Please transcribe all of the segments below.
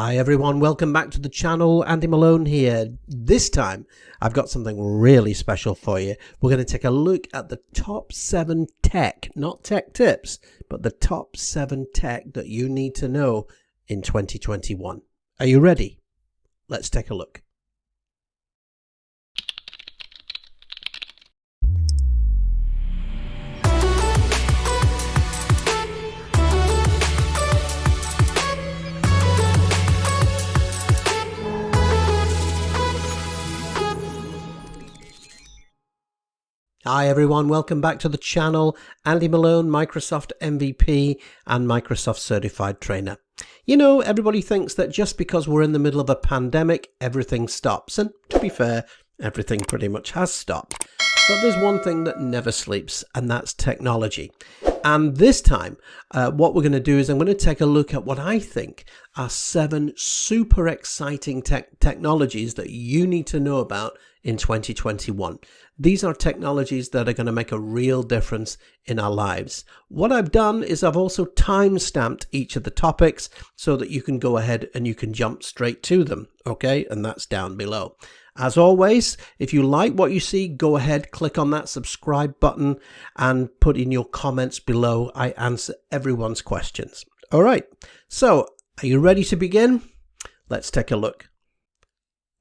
Hi everyone, welcome back to the channel. Andy Malone here. This time I've got something really special for you. We're going to take a look at the top 7 tech, not tech tips, but the top 7 tech that you need to know in 2021. Are you ready? Let's take a look. Hi everyone, welcome back to the channel. Andy Malone, Microsoft MVP and Microsoft Certified Trainer. You know, everybody thinks that just because we're in the middle of a pandemic, everything stops. And to be fair, everything pretty much has stopped. But there's one thing that never sleeps, and that's technology. And this time, what we're going to do is I'm going to take a look at what I think are 7 super exciting technologies that you need to know about in 2021. These are technologies that are going to make a real difference in our lives. What I've done is I've also time-stamped each of the topics so that you can go ahead and you can jump straight to them, okay? And that's down below. As always, if you like what you see, go ahead, click on that subscribe button and put in your comments below. I answer everyone's questions. All right, so are you ready to begin? Let's take a look.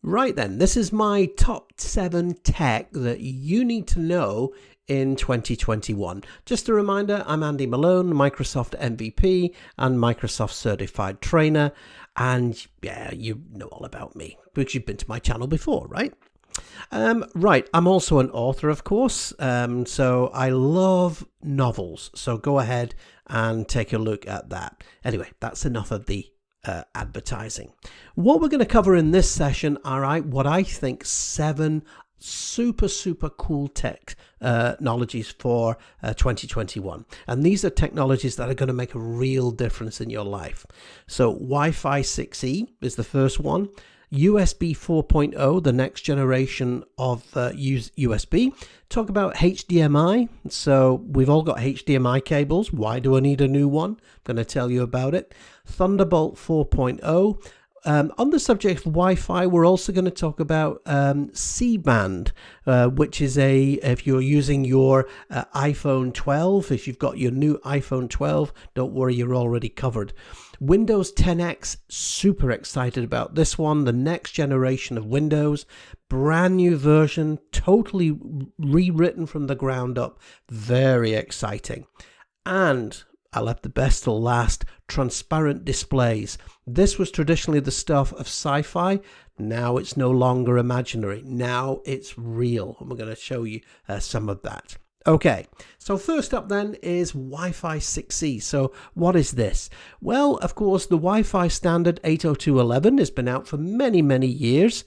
Right then, this is my top 7 tech that you need to know in 2021. Just a reminder, I'm Andy Malone, Microsoft MVP and Microsoft Certified Trainer. And yeah, you know all about me because you've been to my channel before, right? Right, I'm also an author, of course, so I love novels. So go ahead and take a look at that. Anyway, that's enough of the advertising. What we're going to cover in this session are what I think 7 super cool technologies for 2021, and these are technologies that are going to make a real difference in your life. So Wi-Fi 6E is the first one. USB 4.0, the next generation of USB. Talk about HDMI. So we've all got HDMI cables. Why do I need a new one? I'm going to tell you about it. Thunderbolt 4.0. On the subject of Wi-Fi, we're also going to talk about C-band, which is if you're using your iPhone 12, if you've got your new iPhone 12, don't worry, you're already covered. Windows 10X, super excited about this one, the next generation of Windows, brand new version, totally rewritten from the ground up, very exciting. And I left the best till last, transparent displays. This was traditionally the stuff of sci-fi. Now it's no longer imaginary. Now it's real. And we're going to show you some of that. Okay, so first up then is Wi-Fi 6E. So what is this? Well, of course, the Wi-Fi standard 802.11 has been out for many years.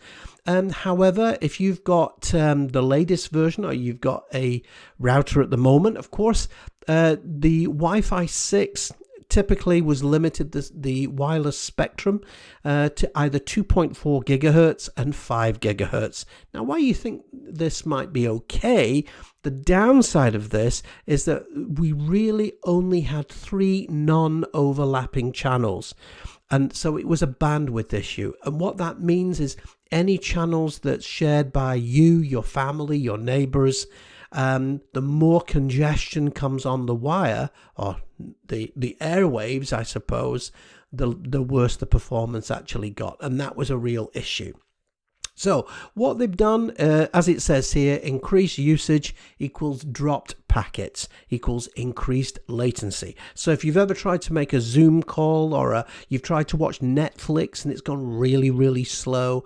However, if you've got the latest version or you've got a router at the moment, of course, the Wi-Fi 6 typically was limited the wireless spectrum to either 2.4 gigahertz and 5 gigahertz. Now, why you think this might be okay, the downside of this is that we really only had 3 non-overlapping channels. And so it was a bandwidth issue. And what that means is any channels that's shared by you, your family, your neighbors, the more congestion comes on the wire, or the airwaves, I suppose, the worse the performance actually got. And that was a real issue. So what they've done, as it says here, increased usage equals dropped packets equals increased latency. So if you've ever tried to make a Zoom call or you've tried to watch Netflix and it's gone really slow,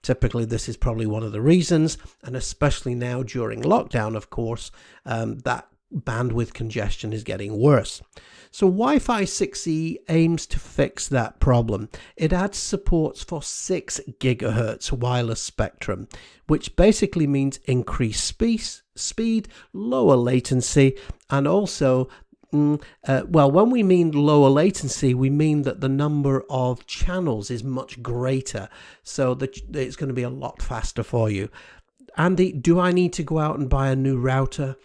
typically this is probably one of the reasons, and especially now during lockdown, of course, that bandwidth congestion is getting worse. So Wi-Fi 6E aims to fix that problem. It adds supports for 6 gigahertz wireless spectrum, which basically means increased speed, lower latency, and also well, when we mean lower latency, we mean that the number of channels is much greater, so that it's going to be a lot faster for you. Andy, do I need to go out and buy a new router?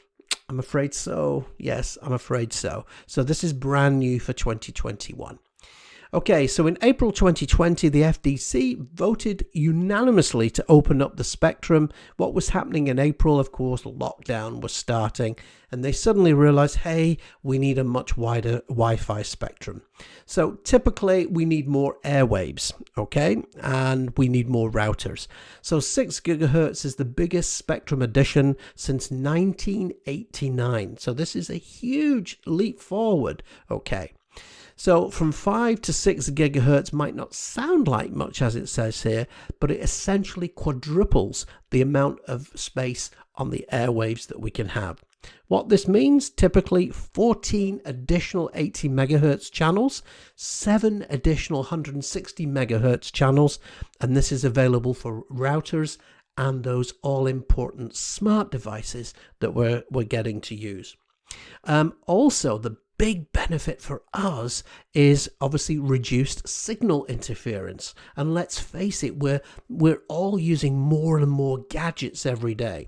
I'm afraid so. Yes, I'm afraid so. So this is brand new for 2021. Okay, so in April 2020, the FDC voted unanimously to open up the spectrum. What was happening in April, of course, lockdown was starting, and they suddenly realized, hey, we need a much wider Wi-Fi spectrum. So typically we need more airwaves, okay, and we need more routers. So 6 gigahertz is the biggest spectrum addition since 1989. So this is a huge leap forward, okay. So from 5 to 6 gigahertz might not sound like much as it says here, but it essentially quadruples the amount of space on the airwaves that we can have. What this means, typically 14 additional 80 megahertz channels, 7 additional 160 megahertz channels, and this is available for routers and those all-important smart devices that we're getting to use. Also, the big benefit for us is obviously reduced signal interference. And let's face it, we're all using more and more gadgets every day.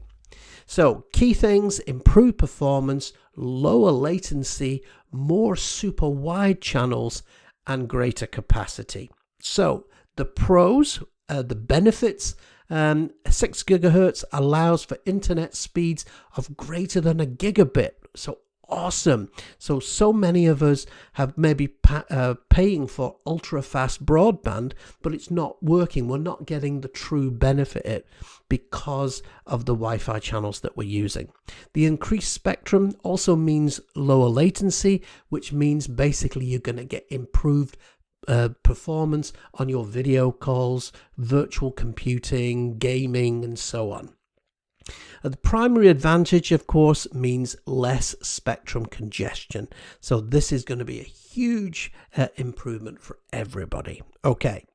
So key things: improved performance, lower latency, more super wide channels, and greater capacity. So the pros, the benefits: 6 gigahertz allows for internet speeds of greater than a gigabit. So awesome. So many of us have maybe paying for ultra fast broadband, but it's not working. We're not getting the true benefit because of the Wi-Fi channels that we're using. The increased spectrum also means lower latency, which means basically you're going to get improved performance on your video calls, virtual computing, gaming, and so on. The primary advantage, of course, means less spectrum congestion. So this is going to be a huge improvement for everybody. Okay.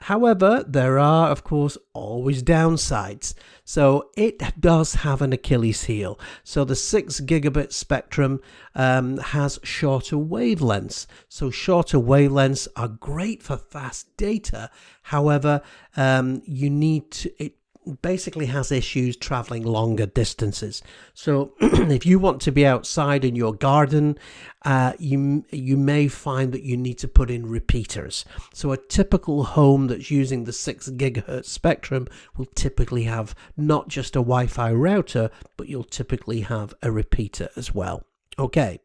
However, there are, of course, always downsides. So it does have an Achilles heel. So the 6 gigabit spectrum has shorter wavelengths. So shorter wavelengths are great for fast data. However, it basically has issues traveling longer distances. So if you want to be outside in your garden, you may find that you need to put in repeaters. So a typical home that's using the 6 gigahertz spectrum will typically have not just a Wi-Fi router, but you'll typically have a repeater as well. Okay,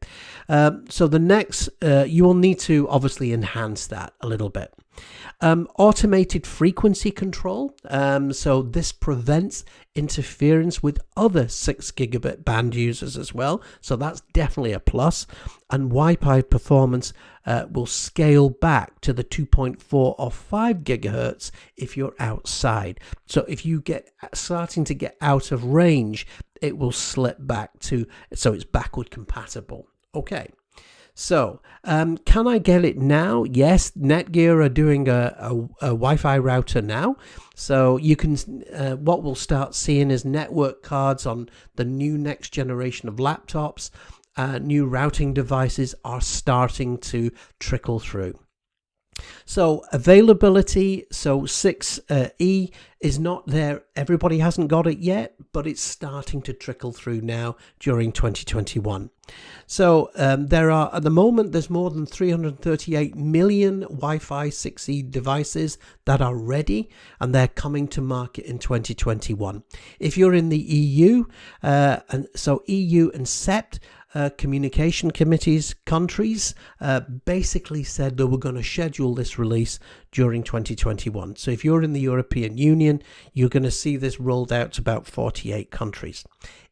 so the next, you will need to obviously enhance that a little bit. Automated frequency control. So this prevents interference with other 6 gigabit band users as well. So that's definitely a plus. And Wi-Fi performance will scale back to the 2.4 or 5 gigahertz if you're outside. So if you starting to get out of range, it will slip back to, so it's backward compatible. Okay. So, can I get it now? Yes, Netgear are doing a Wi-Fi router now. So you can, what we'll start seeing is network cards on the new next generation of laptops. New routing devices are starting to trickle through. So availability, so 6E is not there. Everybody hasn't got it yet, but it's starting to trickle through now during 2021. So there are, at the moment, there's more than 338 million Wi-Fi 6E devices that are ready, and they're coming to market in 2021. If you're in the EU, and so EU and CEPT, communication committees countries basically said they were going to schedule this release during 2021. So if you're in the European Union, you're going to see this rolled out to about 48 countries.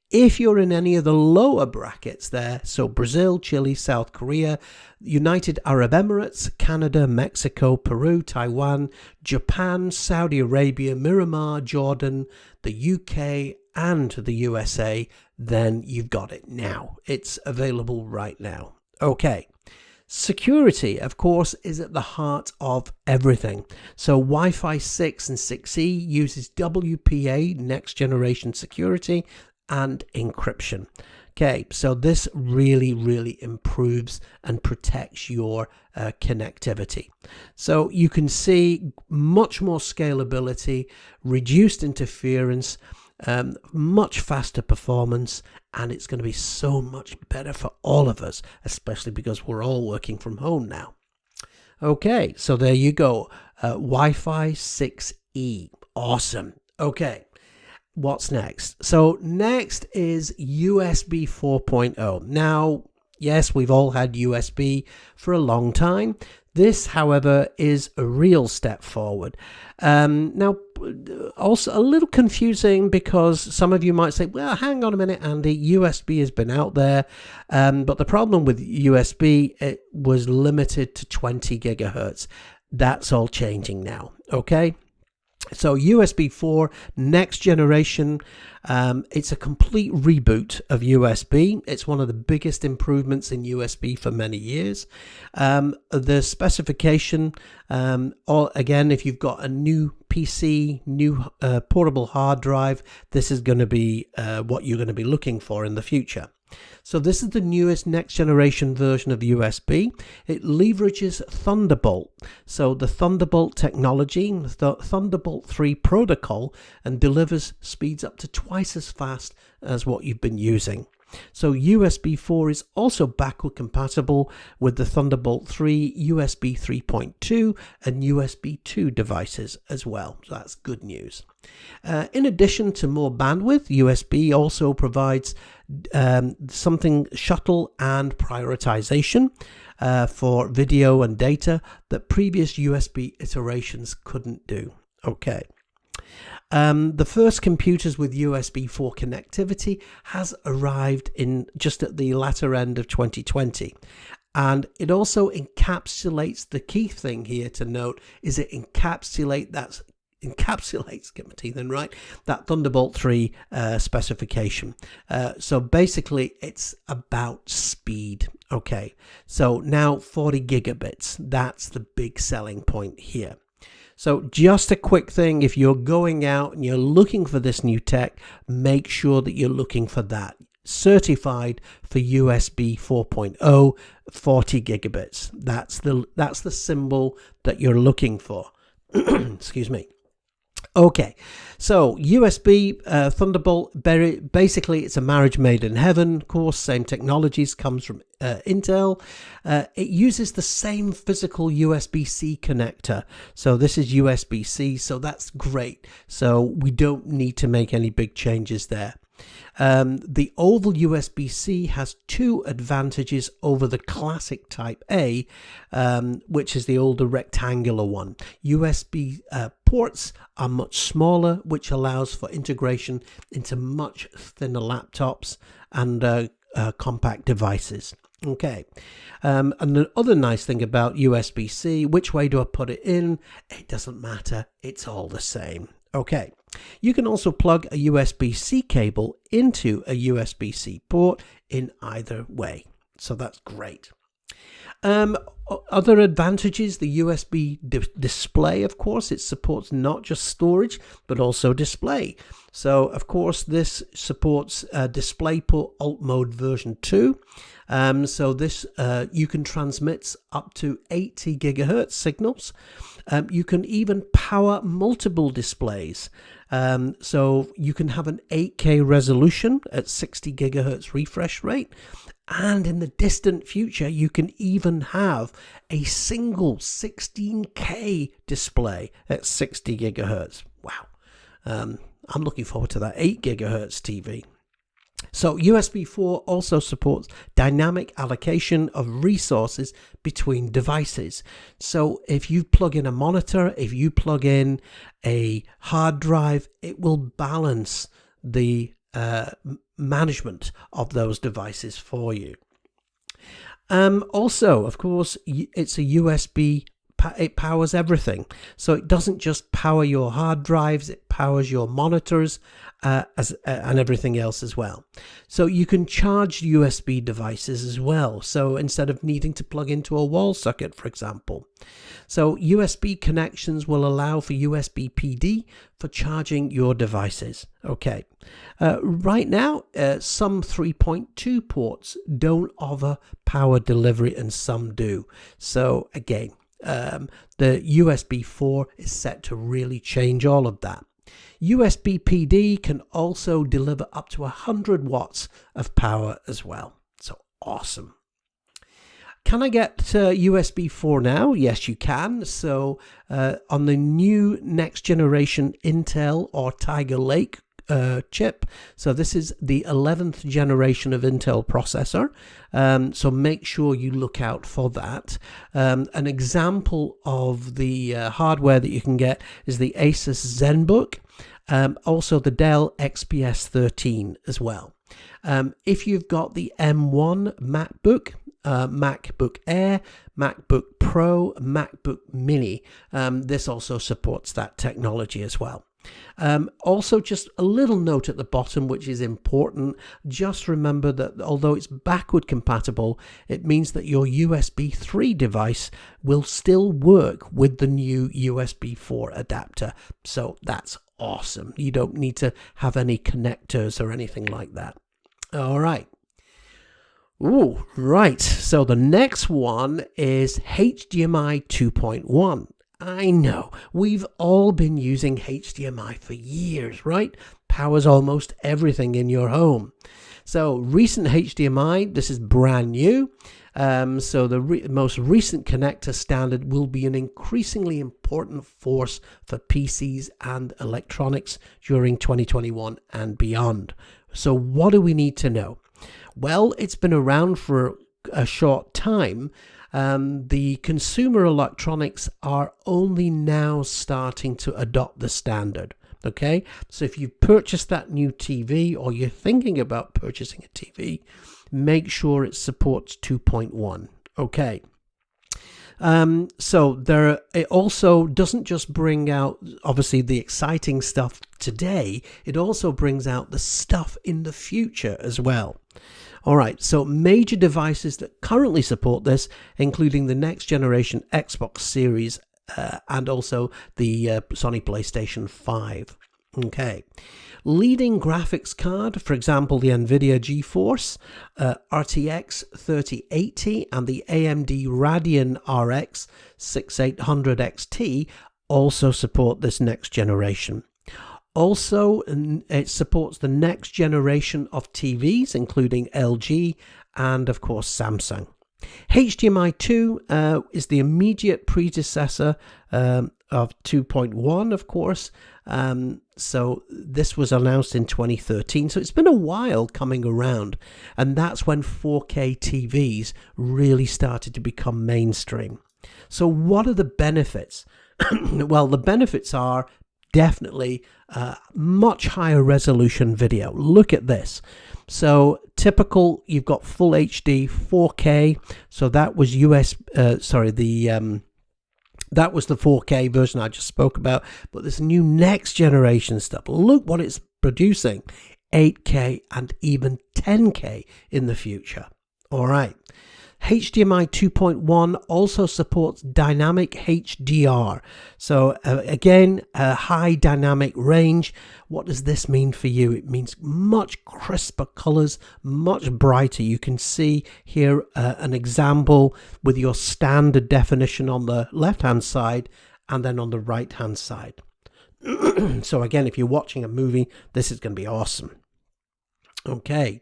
If you're in any of the lower brackets there, so Brazil, Chile, South Korea, United Arab Emirates, Canada, Mexico, Peru, Taiwan, Japan, Saudi Arabia, Myanmar, Jordan, the UK, and the USA, then you've got it now. It's available right now. Okay. Security, of course, is at the heart of everything. So Wi-Fi 6 and 6E uses WPA, next generation security, and encryption. Okay, so this really improves and protects your connectivity. So you can see much more scalability, reduced interference, much faster performance, and it's going to be so much better for all of us, especially because we're all working from home now. Okay, so there you go. Wi-Fi 6E. Awesome. Okay, what's next? So next is USB 4.0. Now, yes, we've all had USB for a long time. This, however, is a real step forward. Now, also a little confusing because some of you might say, well, hang on a minute, Andy, USB has been out there. But the problem with USB, it was limited to 20 gigahertz. That's all changing now, okay? So USB 4 next generation, it's a complete reboot of USB. It's one of the biggest improvements in USB for many years. The specification, again, if you've got a new PC, new portable hard drive, this is going to be what you're going to be looking for in the future. So this is the newest next generation version of USB. It leverages Thunderbolt. So the Thunderbolt technology, the Thunderbolt 3 protocol, and delivers speeds up to twice as fast as what you've been using. So USB 4 is also backward compatible with the Thunderbolt 3, USB 3.2 and USB 2 devices as well. So that's good news. In addition to more bandwidth, USB also provides something shuttle and prioritization for video and data that previous USB iterations couldn't do. Okay. The first computers with USB 4 connectivity has arrived in just at the latter end of 2020. And it also encapsulates, the key thing here to note is it encapsulates, get my teeth in right, that Thunderbolt 3 specification. So basically it's about speed. Okay, so now 40 gigabits, that's the big selling point here. So just a quick thing, if you're going out and you're looking for this new tech, make sure that you're looking for that. Certified for USB 4.0, 40 gigabits. That's the symbol that you're looking for. Excuse me. Okay, so USB Thunderbolt, basically it's a marriage made in heaven. Of course, same technologies, comes from Intel. It uses the same physical USB-C connector. So this is USB-C, so that's great. So we don't need to make any big changes there. The oval USB-C has two advantages over the classic Type A, which is the older rectangular one. USB ports are much smaller, which allows for integration into much thinner laptops and compact devices. Okay, and the other nice thing about USB-C, which way do I put it in? It doesn't matter, it's all the same. Okay, you can also plug a USB-C cable into a USB-C port in either way, so that's great. Other advantages, the USB display, of course, it supports not just storage, but also display. So, of course, this supports DisplayPort Alt Mode version 2. So this, you can transmit up to 80 gigahertz signals. You can even power multiple displays. So you can have an 8K resolution at 60 gigahertz refresh rate. And in the distant future, you can even have a single 16K display at 60 gigahertz. Wow. I'm looking forward to that 8 gigahertz TV. So USB 4 also supports dynamic allocation of resources between devices. So if you plug in a monitor, if you plug in a hard drive, it will balance the management of those devices for you. Also, of course, it's a USB, it powers everything. So it doesn't just power your hard drives, it powers your monitors and everything else as well. So you can charge USB devices as well. So instead of needing to plug into a wall socket, for example. So USB connections will allow for USB PD for charging your devices. Okay. Right now, some 3.2 ports don't offer power delivery and some do. So again, the USB 4 is set to really change all of that. USB PD can also deliver up to 100 watts of power as well. So awesome. Can I get USB 4 now? Yes, you can. So on the new next generation Intel or Tiger Lake chip. So this is the 11th generation of Intel processor. So make sure you look out for that. An example of the hardware that you can get is the Asus ZenBook. Also the Dell XPS 13 as well. If you've got the M1 MacBook, MacBook Air, MacBook Pro, MacBook Mini, this also supports that technology as well. Also, just a little note at the bottom, which is important. Just remember that although it's backward compatible, it means that your USB 3 device will still work with the new USB 4 adapter. So that's awesome. You don't need to have any connectors or anything like that. All right. Ooh, right. So the next one is HDMI 2.1. I know, we've all been using HDMI for years, right? Powers almost everything in your home. So recent HDMI, this is brand new. So the most recent connector standard will be an increasingly important force for PCs and electronics during 2021 and beyond. So what do we need to know? Well, it's been around for a short time. The consumer electronics are only now starting to adopt the standard. Okay, so if you've purchased that new TV or you're thinking about purchasing a TV, make sure it supports 2.1. Okay. So it also doesn't just bring out obviously the exciting stuff today, it also brings out the stuff in the future as well. All right, so major devices that currently support this, including the next generation Xbox Series and also the Sony PlayStation 5. Okay. Leading graphics card, for example, the NVIDIA GeForce RTX 3080 and the AMD Radeon RX 6800 XT also support this next generation. Also, it supports the next generation of TVs, including LG and, of course, Samsung. HDMI 2 is the immediate predecessor of 2.1, of course. So this was announced in 2013. So it's been a while coming around. And that's when 4K TVs really started to become mainstream. So what are the benefits? Well, the benefits are definitely much higher resolution video. Look at this. So typical, you've got full HD 4K. So that was that was the 4K version I just spoke about. But this new next generation stuff, look what it's producing. 8K and even 10K in the future. All right. HDMI 2.1 also supports dynamic HDR. So again, a high dynamic range. What does this mean for you? It means much crisper colors, much brighter. You can see here an example with your standard definition on the left-hand side and then on the right-hand side. So again, if you're watching a movie, this is going to be awesome. Okay.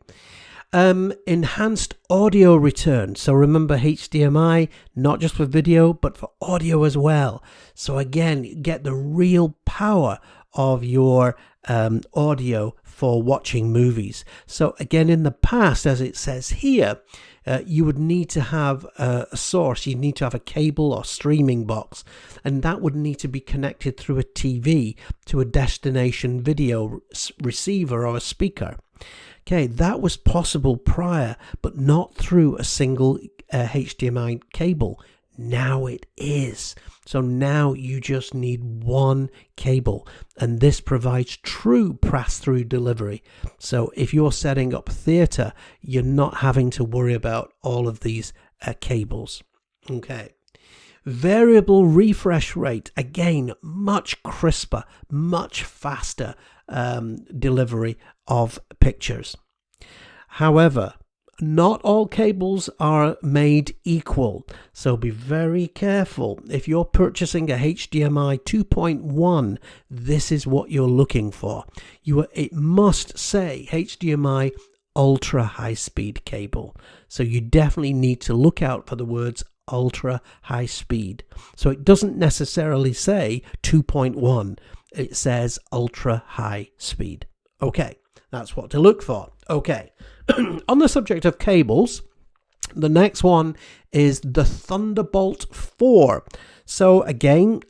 Enhanced audio return. So remember HDMI, not just for video, but for audio as well. So again, get the real power of your audio for watching movies. So again, in the past, as it says here, you would need to have a source. You'd need to have a cable or streaming box, and that would need to be connected through a TV to a destination video receiver or a speaker. Okay, that was possible prior, but not through a single HDMI cable. Now it is. So now you just need one cable, and this provides true pass-through delivery. So if you're setting up theatre, you're not having to worry about all of these cables. Okay. Variable refresh rate, again, much crisper, much faster delivery of pictures. However, not all cables are made equal, so be very careful. If you're purchasing a HDMI 2.1, this is what you're looking for. It must say HDMI ultra high speed cable. So you definitely need to look out for the words ultra high speed. So it doesn't necessarily say 2.1, it says ultra high speed. Okay, that's what to look for. Okay, on the subject of cables, the next one is the Thunderbolt 4. So again,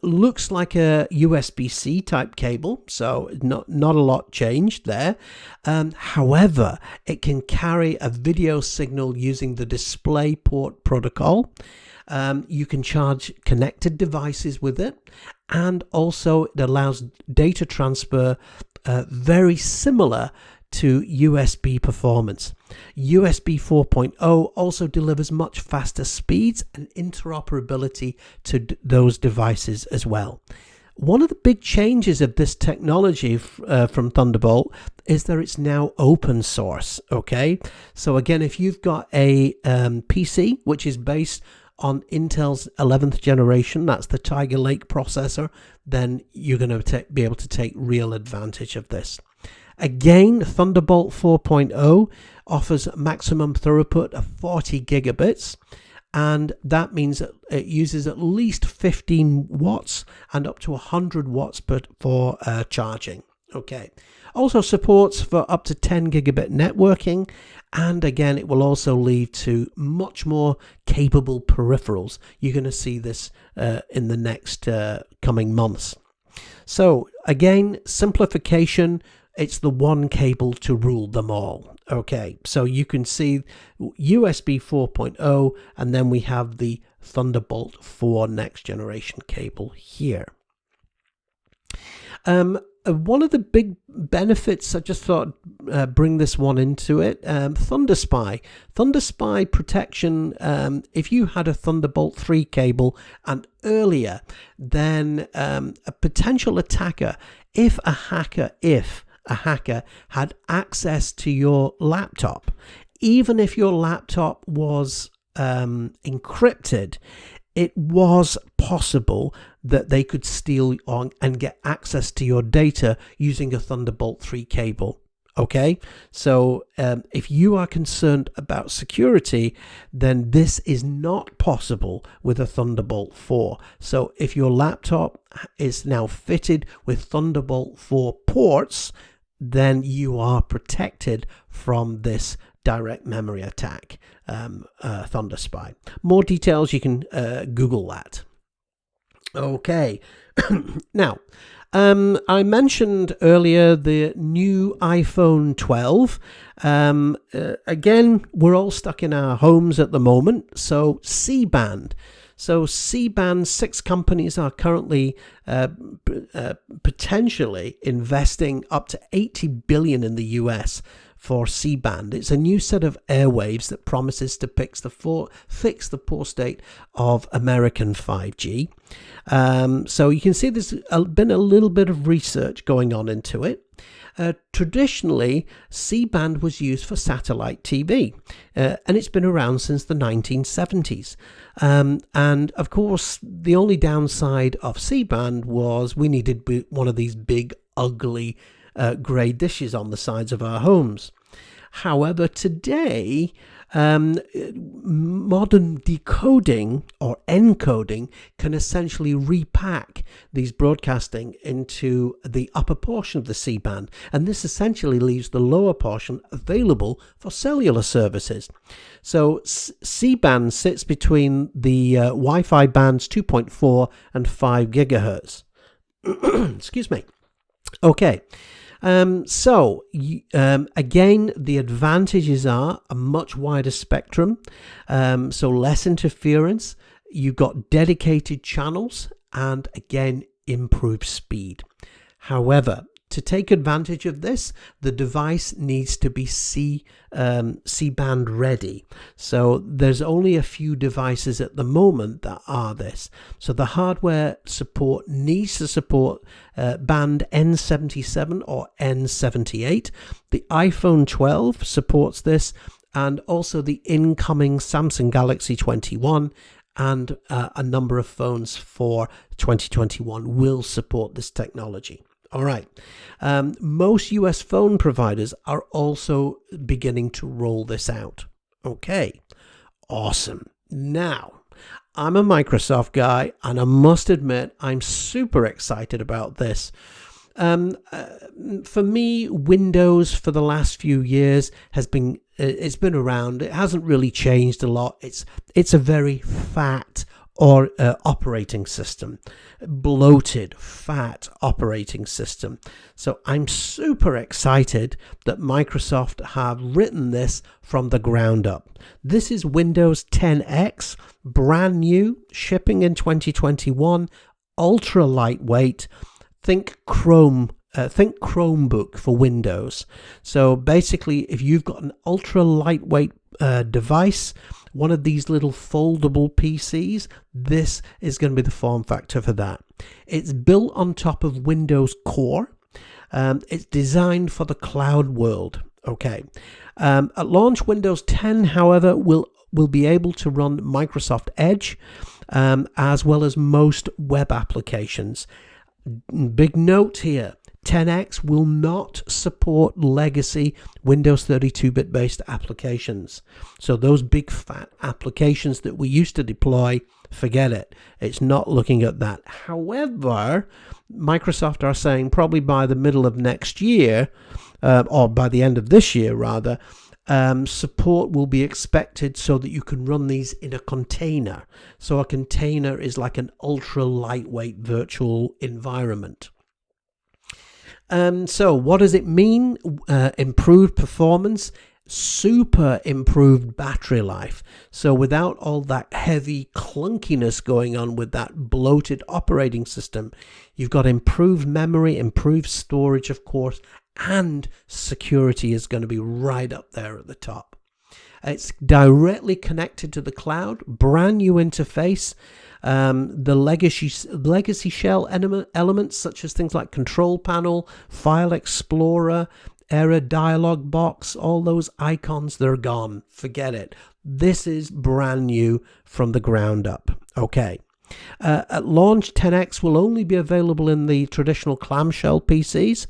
looks like a USB-C type cable, so not a lot changed there. However, it can carry a video signal using the DisplayPort protocol. You can charge connected devices with it, and also it allows data transfer very similar to USB performance. USB 4.0 also delivers much faster speeds and interoperability to those devices as well. One of the big changes of this technology from Thunderbolt is that it's now open source. Okay, so again, if you've got a PC which is based on Intel's 11th generation, that's the Tiger Lake processor, then you're going to be able to take real advantage of this. Again, Thunderbolt 4.0 offers maximum throughput of 40 gigabits, and that means that it uses at least 15 watts and up to 100 watts for charging. Okay. Also supports for up to 10 gigabit networking, and again, it will also lead to much more capable peripherals. You're going to see this in the next coming months. So again, simplification. It's the one cable to rule them all. Okay, so you can see USB 4.0, and then we have the Thunderbolt 4 next generation cable here. One of the big benefits, I just thought bring this one into it, ThunderSpy. ThunderSpy protection, if you had a Thunderbolt 3 cable and earlier, then a potential attacker, if a hacker had access to your laptop, even if your laptop was encrypted, it was possible that they could steal on and get access to your data using a Thunderbolt 3 cable. Okay, so if you are concerned about security, then this is not possible with a Thunderbolt 4. So if your laptop is now fitted with Thunderbolt 4 ports, then you are protected from this direct memory attack, ThunderSpy. More details, you can Google that. Okay, now, I mentioned earlier the new iPhone 12. Again, we're all stuck in our homes at the moment, so C-band. So C-band, 6 companies are currently potentially investing up to $80 billion in the US for C-band. It's a new set of airwaves that promises to fix the poor state of American 5G. So you can see there's been a little bit of research going on into it. Traditionally, C-band was used for satellite TV, and it's been around since the 1970s. And of course, the only downside of C-band was we needed one of these big, ugly grey dishes on the sides of our homes. However, today, modern decoding or encoding can essentially repack these broadcasting into the upper portion of the C-band, and this essentially leaves the lower portion available for cellular services. So C-band sits between the Wi-Fi bands 2.4 and 5 gigahertz. Excuse me. Okay. Again, the advantages are a much wider spectrum, so less interference, you've got dedicated channels, and again, improved speed. However, to take advantage of this, the device needs to be C-band ready. So there's only a few devices at the moment that are this. So the hardware support needs to support band N77 or N78. The iPhone 12 supports this, and also the incoming Samsung Galaxy 21 and a number of phones for 2021 will support this technology. All right. Most US phone providers are also beginning to roll this out. Okay. Awesome. Now, I'm a Microsoft guy, and I must admit I'm super excited about this. For me, Windows for the last few years has been it's been around. It hasn't really changed a lot. It's a very fat operating system, bloated, fat operating system. So I'm super excited that Microsoft have written this from the ground up. This is Windows 10X, brand new, shipping in 2021, ultra lightweight. Think Chromebook for Windows. So basically, if you've got an ultra lightweight device, one of these little foldable PCs, this is going to be the form factor for that. It's built on top of Windows Core. It's designed for the cloud world. Okay. At launch, Windows 10, however, will be able to run Microsoft Edge, as well as most web applications. Big note here, 10X will not support legacy Windows 32-bit based applications. So those big fat applications that we used to deploy, forget it. It's not looking at that. However, Microsoft are saying probably by the middle of next year, or by the end of this year rather, support will be expected so that you can run these in a container. So a container is like an ultra lightweight virtual environment. So what does it mean? Improved performance, super improved battery life. So without all that heavy clunkiness going on with that bloated operating system, you've got improved memory, improved storage, of course, and security is going to be right up there at the top. It's directly connected to the cloud, brand new interface. The legacy shell elements such as things like Control Panel, File Explorer, Error Dialog Box, all those icons, they're gone. Forget it. This is brand new from the ground up. Okay. At launch, 10X will only be available in the traditional clamshell PCs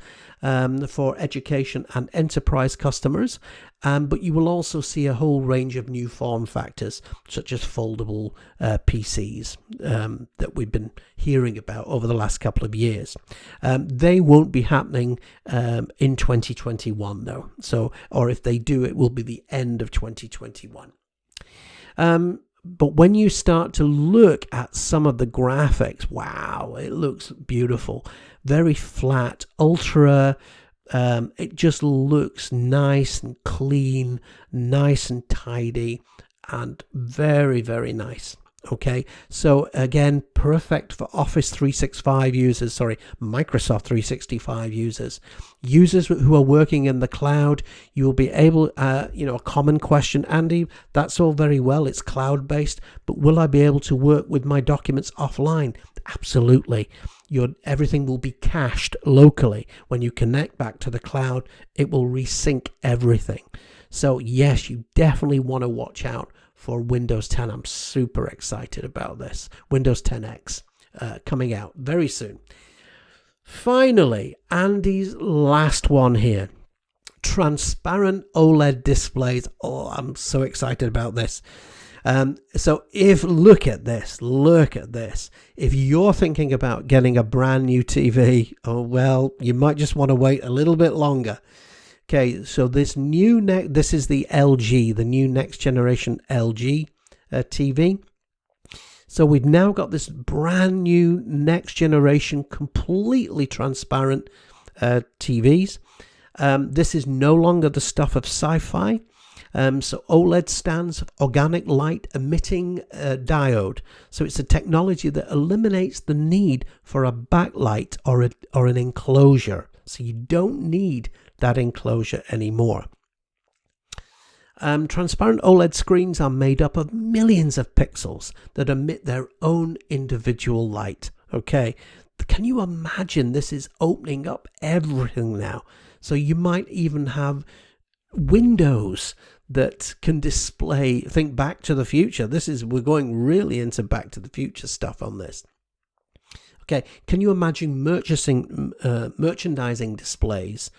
for education and enterprise customers, but you will also see a whole range of new form factors such as foldable PCs that we've been hearing about over the last couple of years. They won't be happening in 2021 though, or if they do, it will be the end of 2021. But when you start to look at some of the graphics, wow, it looks beautiful. Very flat, ultra. It just looks nice and clean, nice and tidy, and very, very nice. Okay, so again, perfect for Office 365 users, Microsoft 365 users who are working in the cloud. You will be able, a common question, Andy, that's all very well, it's cloud-based, but will I be able to work with my documents offline? Absolutely. Everything will be cached locally. When you connect back to the cloud, it will resync everything. So yes, you definitely want to watch out for Windows 10. I'm super excited about this. Windows 10X coming out very soon. Finally, Andy's last one here. Transparent OLED displays. Oh, I'm so excited about this. So look at this. If you're thinking about getting a brand new TV, you might just want to wait a little bit longer. Okay, so this is the LG, the new next generation LG TV. So we've now got this brand new next generation completely transparent TVs. This is no longer the stuff of sci-fi. So OLED stands for Organic Light Emitting Diode. So it's a technology that eliminates the need for a backlight or an enclosure. So you don't need that enclosure anymore. Transparent OLED screens are made up of millions of pixels that emit their own individual light. Okay, can you imagine? This is opening up everything now. So you might even have windows that can display, think Back to the Future. We're going really into Back to the Future stuff on this. Okay, can you imagine merchandising displays,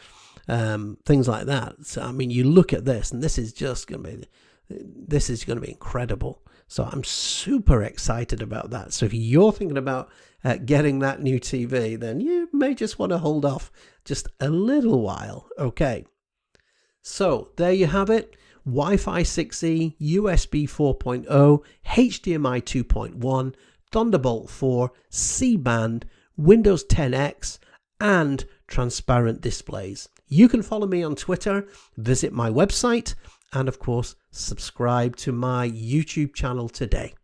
things like that? So I mean, you look at this, and this is going to be incredible. So I'm super excited about that. So if you're thinking about getting that new TV, then you may just want to hold off just a little while. Okay. So there you have it. Wi-Fi 6E, USB 4.0, HDMI 2.1, Thunderbolt 4, C-band, Windows 10X, and transparent displays. You can follow me on Twitter, visit my website, and of course, subscribe to my YouTube channel today.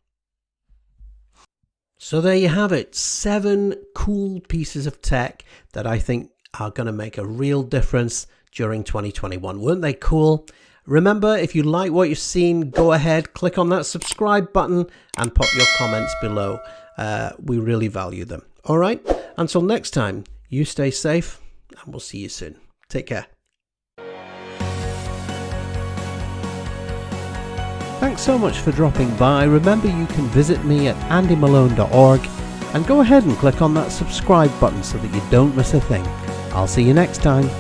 So there you have it, 7 cool pieces of tech that I think are going to make a real difference during 2021. Weren't they cool? Remember, if you like what you've seen, go ahead, click on that subscribe button and pop your comments below. We really value them. All right, until next time, you stay safe and we'll see you soon. Take care. Thanks so much for dropping by. Remember, you can visit me at andymalone.org and go ahead and click on that subscribe button so that you don't miss a thing. I'll see you next time.